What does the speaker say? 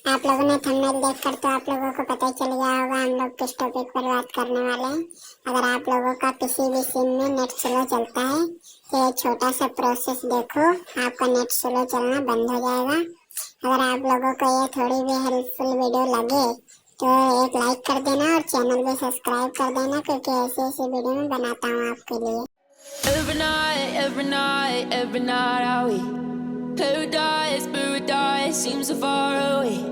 आप लोगों ने थंबनेल देखकर तो आप लोगों को पता ही चल गया होगा हम लोग किस टॉपिक पर बात करने वाले हैं। अगर आप लोगों का किसी भी सिम में नेट स्लो चलता है तो ये छोटा सा प्रोसेस देखो, आपका नेट स्लो चलना बंद हो जाएगा। अगर आप लोगों को ये थोड़ी भी हेल्पफुल वीडियो लगे तो एक लाइक कर देना और चैनल भी सब्सक्राइब कर देना, क्योंकि ऐसे ऐसे वीडियो मैं बनाता हूँ आपके लिए। Every night, are we paradise, paradise seems so far away.